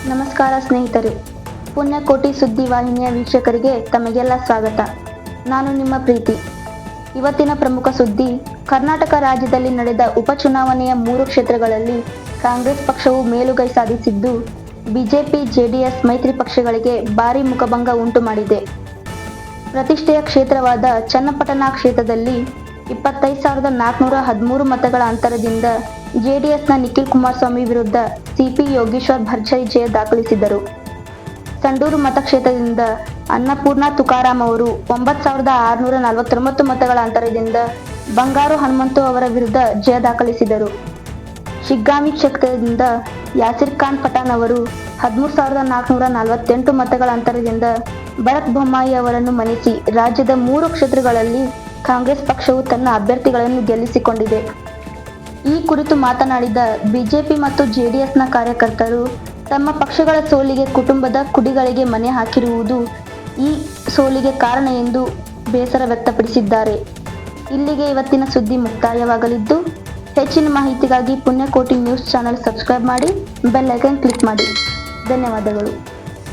ನಮಸ್ಕಾರ ಸ್ನೇಹಿತರೆ, ಪುಣ್ಯಕೋಟಿ ಸುದ್ದಿ ವಾಹಿನಿಯ ವೀಕ್ಷಕರಿಗೆ ತಮಗೆಲ್ಲ ಸ್ವಾಗತ. ನಾನು ನಿಮ್ಮ ಪ್ರೀತಿ. ಇವತ್ತಿನ ಪ್ರಮುಖ ಸುದ್ದಿ, ಕರ್ನಾಟಕ ರಾಜ್ಯದಲ್ಲಿ ನಡೆದ ಉಪಚುನಾವಣೆಯ 3 ಕ್ಷೇತ್ರಗಳಲ್ಲಿ ಕಾಂಗ್ರೆಸ್ ಪಕ್ಷವು ಮೇಲುಗೈ ಸಾಧಿಸಿದ್ದು, ಬಿಜೆಪಿ ಜೆಡಿಎಸ್ ಮೈತ್ರಿ ಪಕ್ಷಗಳಿಗೆ ಭಾರೀ ಮುಖಭಂಗ ಉಂಟು ಮಾಡಿದೆ. ಪ್ರತಿಷ್ಠೆಯ ಕ್ಷೇತ್ರವಾದ ಚನ್ನಪಟ್ಟಣ ಕ್ಷೇತ್ರದಲ್ಲಿ 25,413 ಮತಗಳ ಅಂತರದಿಂದ ಜೆಡಿಎಸ್ನ ನಿಖಿಲ್ ಕುಮಾರಸ್ವಾಮಿ ವಿರುದ್ಧ ಸಿಪಿ ಯೋಗೇಶ್ವರ್ ಭರ್ಜರಿ ಜಯ ದಾಖಲಿಸಿದರು. ಸಂಡೂರು ಮತಕ್ಷೇತ್ರದಿಂದ ಅನ್ನಪೂರ್ಣ ತುಕಾರಾಂ ಅವರು 9,649 ಮತಗಳ ಅಂತರದಿಂದ ಬಂಗಾರು ಹನುಮಂತು ಅವರ ವಿರುದ್ಧ ಜಯ ದಾಖಲಿಸಿದರು. ಶಿಗ್ಗಾಂವಿ ಕ್ಷೇತ್ರದಿಂದ ಯಾಸಿರ್ ಖಾನ್ ಪಠಾಣ್ ಅವರು 13,448 ಮತಗಳ ಅಂತರದಿಂದ ಭರತ್ ಬೊಮ್ಮಾಯಿ ಅವರನ್ನು ಮಣಿಸಿ ರಾಜ್ಯದ 3 ಕ್ಷೇತ್ರಗಳಲ್ಲಿ ಕಾಂಗ್ರೆಸ್ ಪಕ್ಷವು ತನ್ನ ಅಭ್ಯರ್ಥಿಗಳನ್ನು ಗೆಲ್ಲಿಸಿಕೊಂಡಿದೆ. ಈ ಕುರಿತು ಮಾತನಾಡಿದ ಬಿಜೆಪಿ ಮತ್ತು ಜೆಡಿಎಸ್ನ ಕಾರ್ಯಕರ್ತರು, ತಮ್ಮ ಪಕ್ಷಗಳ ಸೋಲಿಗೆ ಕುಟುಂಬದ ಕುಡಿಗಳಿಗೆ ಮಣೆ ಹಾಕಿರುವುದು ಈ ಸೋಲಿಗೆ ಕಾರಣ ಎಂದು ಬೇಸರ ವ್ಯಕ್ತಪಡಿಸಿದ್ದಾರೆ. ಇಲ್ಲಿಗೆ ಇವತ್ತಿನ ಸುದ್ದಿ ಮುಕ್ತಾಯವಾಗಲಿದ್ದು, ಹೆಚ್ಚಿನ ಮಾಹಿತಿಗಾಗಿ ಪುಣ್ಯಕೋಟಿ ನ್ಯೂಸ್ ಚಾನೆಲ್ ಸಬ್ಸ್ಕ್ರೈಬ್ ಮಾಡಿ, ಬೆಲ್ ಐಕಾನ್ ಕ್ಲಿಕ್ ಮಾಡಿ. ಧನ್ಯವಾದಗಳು.